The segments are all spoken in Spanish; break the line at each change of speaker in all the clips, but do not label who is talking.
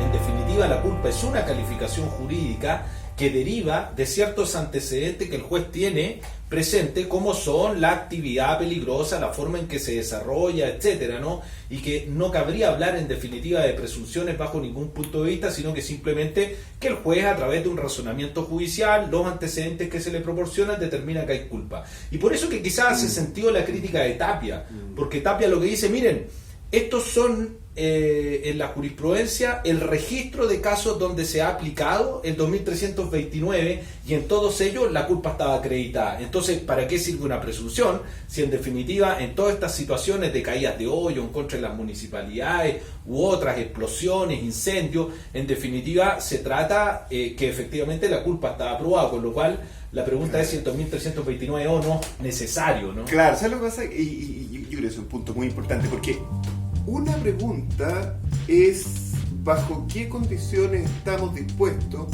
en definitiva la culpa es una calificación jurídica que deriva de ciertos antecedentes que el juez tiene presente, como son la actividad peligrosa, la forma en que se desarrolla, etcétera, ¿no? Y que no cabría hablar en definitiva de presunciones bajo ningún punto de vista, sino que simplemente que el juez, a través de un razonamiento judicial, los antecedentes que se le proporcionan, determina que hay culpa. Y por eso que quizás hace sentido la crítica de Tapia, porque Tapia lo que dice, miren, estos son en la jurisprudencia el registro de casos donde se ha aplicado el 2329 y en todos ellos la culpa estaba acreditada. Entonces, ¿para qué sirve una presunción? Si en definitiva en todas estas situaciones de caídas de hoyo en contra de las municipalidades u otras explosiones, incendios, en definitiva se trata que efectivamente la culpa estaba aprobada, con lo cual la pregunta es si el 2329 o no necesario, ¿no?
Claro, ¿sabes lo que pasa? Y yo creo que es un punto muy importante, porque una pregunta es bajo qué condiciones estamos dispuestos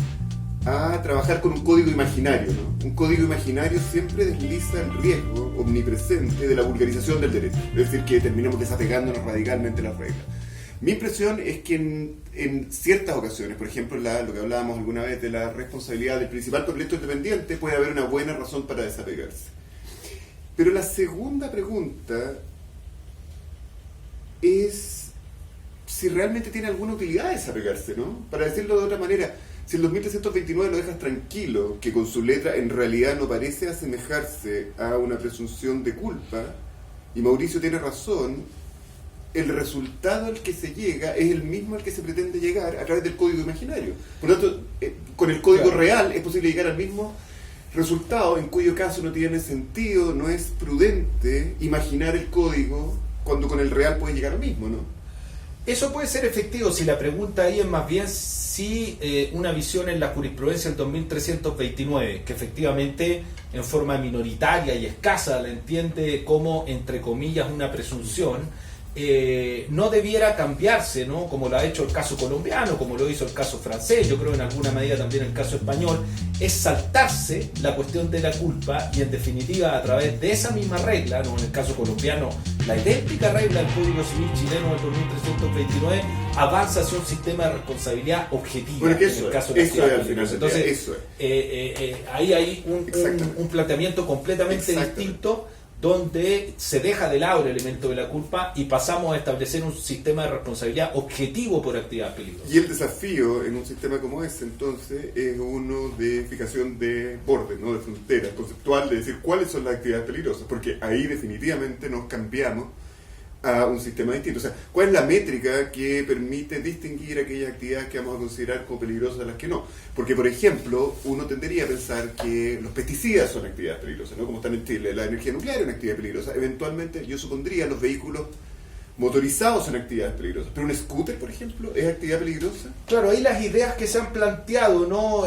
a trabajar con un código imaginario, ¿no? Un código imaginario siempre desliza el riesgo omnipresente de la vulgarización del derecho, es decir, que terminemos desapegándonos radicalmente de las reglas. Mi impresión es que en ciertas ocasiones, por ejemplo lo que hablábamos alguna vez de la responsabilidad del principal proyecto independiente, puede haber una buena razón para desapegarse. Pero la segunda pregunta es si realmente tiene alguna utilidad desapegarse, ¿no? Para decirlo de otra manera, si el 2329 lo dejas tranquilo, que con su letra en realidad no parece asemejarse a una presunción de culpa, y Mauricio tiene razón, el resultado al que se llega es el mismo al que se pretende llegar a través del código imaginario. Por lo tanto, con el código real es posible llegar al mismo resultado, en cuyo caso no tiene sentido, no es prudente imaginar el código cuando con el real puede llegar al mismo, ¿no?
Eso puede ser efectivo si la pregunta ahí es más bien si una visión en la jurisprudencia del 2329, que efectivamente en forma minoritaria y escasa la entiende como, entre comillas, una presunción, no debiera cambiarse, ¿no? Como lo ha hecho el caso colombiano, como lo hizo el caso francés, yo creo en alguna medida también el caso español, es saltarse la cuestión de la culpa y en definitiva a través de esa misma regla, ¿no? En el caso colombiano, la idéntica regla del Código Civil chileno del 2329 avanza hacia un sistema de responsabilidad objetiva.
Bueno, que
en el caso de
eso es al final.
Entonces,
eso es.
ahí hay un planteamiento completamente distinto, donde se deja de lado el elemento de la culpa y pasamos a establecer un sistema de responsabilidad objetivo por actividad peligrosa.
Y el desafío en un sistema como ese, entonces, es uno de fijación de bordes, ¿no? De fronteras, conceptual, de decir cuáles son las actividades peligrosas, porque ahí definitivamente nos cambiamos a un sistema distinto. O sea, ¿cuál es la métrica que permite distinguir aquellas actividades que vamos a considerar como peligrosas de las que no? Porque, por ejemplo, uno tendería a pensar que los pesticidas son actividades peligrosas, ¿no? Como están en Chile, la energía nuclear es una actividad peligrosa. Eventualmente, yo supondría los vehículos motorizados son actividades peligrosas. Pero un scooter, por ejemplo, ¿es actividad peligrosa?
Claro, ahí las ideas que se han planteado, ¿no?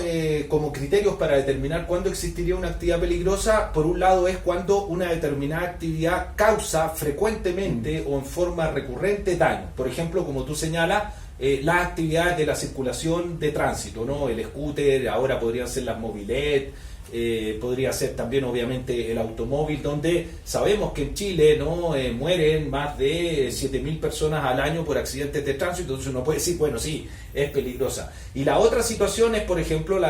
Como criterios para determinar cuándo existiría una actividad peligrosa, por un lado es cuando una determinada actividad causa frecuentemente o en forma recurrente daño. Por ejemplo, como tú señalas, las actividades de la circulación de tránsito, ¿no? El scooter, ahora podrían ser las mobilet, podría ser también obviamente el automóvil, donde sabemos que en Chile no mueren más de 7.000 personas al año por accidentes de tránsito, entonces uno puede decir, bueno, sí, es peligrosa. Y la otra situación es, por ejemplo,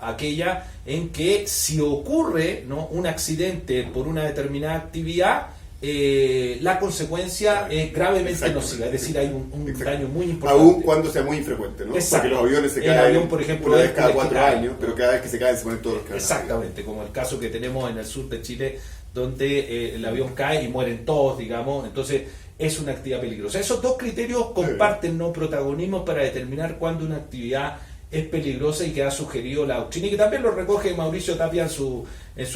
aquella en que si ocurre, ¿no?, un accidente por una determinada actividad, la consecuencia es gravemente nociva, es decir, hay un daño muy importante.
Aún cuando sea muy infrecuente, ¿no?
Exacto.
Porque los aviones se caen,
el avión, por ejemplo,
una vez cada 4 años, pero cada vez que se caen se ponen todos los canales.
Exactamente, como el caso que tenemos en el sur de Chile, donde el avión cae y mueren todos, digamos, entonces es una actividad peligrosa. Esos dos criterios comparten, ¿no?, protagonismo para determinar cuándo una actividad es peligrosa y que ha sugerido la doctrina y que también lo recoge Mauricio Tapia en su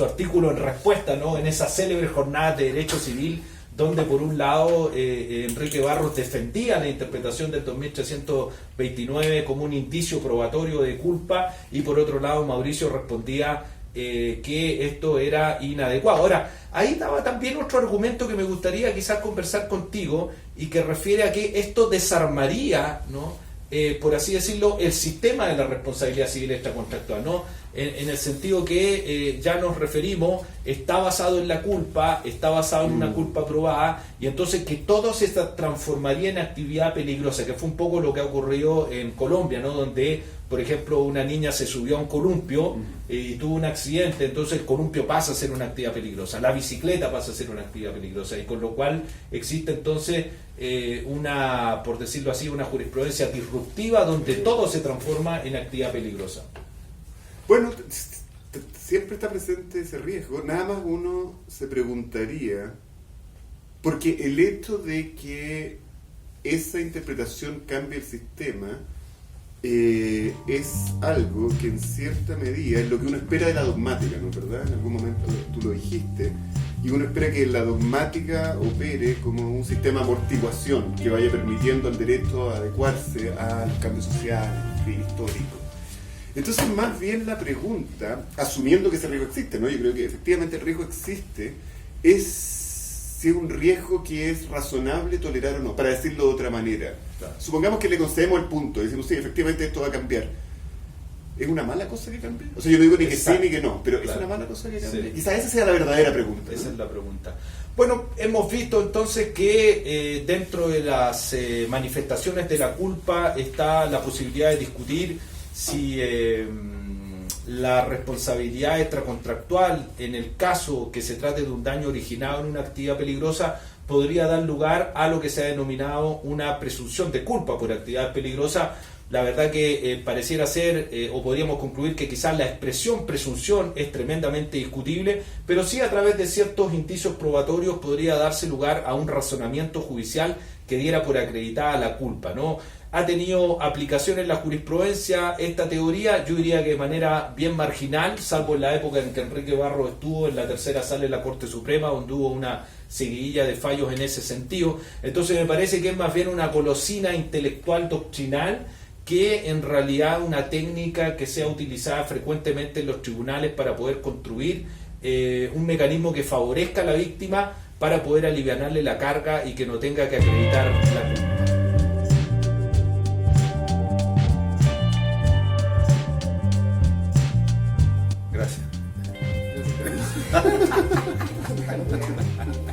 artículo en respuesta, ¿no?, en esa célebre jornada de derecho civil, donde por un lado Enrique Barros defendía la interpretación del 2329 como un indicio probatorio de culpa y por otro lado Mauricio respondía que esto era inadecuado. Ahora, ahí estaba también otro argumento que me gustaría quizás conversar contigo y que refiere a que esto desarmaría, ¿no?, por así decirlo, el sistema de la responsabilidad civil extracontractual, ¿no? en el sentido que ya nos referimos, está basado en la culpa, está basado en una culpa probada, y entonces que todo se transformaría en actividad peligrosa, que fue un poco lo que ha ocurrido en Colombia, ¿no? Donde, por ejemplo, una niña se subió a un columpio y tuvo un accidente, entonces el columpio pasa a ser una actividad peligrosa, la bicicleta pasa a ser una actividad peligrosa, y con lo cual existe entonces una, por decirlo así, una jurisprudencia disruptiva donde todo se transforma en actividad peligrosa.
Bueno, siempre está presente ese riesgo. Nada más uno se preguntaría, porque el hecho de que esa interpretación cambie el sistema es algo que en cierta medida es lo que uno espera de la dogmática, ¿no es verdad? En algún momento tú lo dijiste, y uno espera que la dogmática opere como un sistema de amortiguación que vaya permitiendo al derecho a adecuarse a los cambios sociales, históricos. Entonces, más bien la pregunta, asumiendo que ese riesgo existe, ¿no? Yo creo que efectivamente el riesgo existe, es si es un riesgo que es razonable tolerar o no, para decirlo de otra manera. Claro. Supongamos que le concedemos el punto, y decimos, sí, efectivamente esto va a cambiar. ¿Es una mala cosa que cambie? O sea, yo no digo ni que sí ni que no, pero claro, ¿es una mala cosa que cambie? Sí. Quizás esa sea la verdadera pregunta, ¿no?
Esa es la pregunta. Bueno, hemos visto entonces que dentro de las manifestaciones de la culpa está la posibilidad de discutir si la responsabilidad extracontractual, en el caso que se trate de un daño originado en una actividad peligrosa, podría dar lugar a lo que se ha denominado una presunción de culpa por actividad peligrosa. La verdad que pareciera ser, o podríamos concluir que quizás la expresión presunción es tremendamente discutible, pero sí a través de ciertos indicios probatorios podría darse lugar a un razonamiento judicial que diera por acreditada la culpa, ¿no? Ha tenido aplicación en la jurisprudencia esta teoría, yo diría que de manera bien marginal, salvo en la época en que Enrique Barros estuvo en la tercera sala de la Corte Suprema, donde hubo una seguidilla de fallos en ese sentido. Entonces me parece que es más bien una golosina intelectual doctrinal que en realidad una técnica que sea utilizada frecuentemente en los tribunales para poder construir un mecanismo que favorezca a la víctima para poder alivianarle la carga y que no tenga que acreditar la culpa.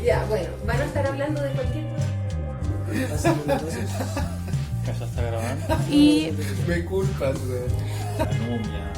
Ya, bueno, van a estar hablando de cualquier cosa.
¿Casa está grabando?
Y
me culpas, güey.
Anomia.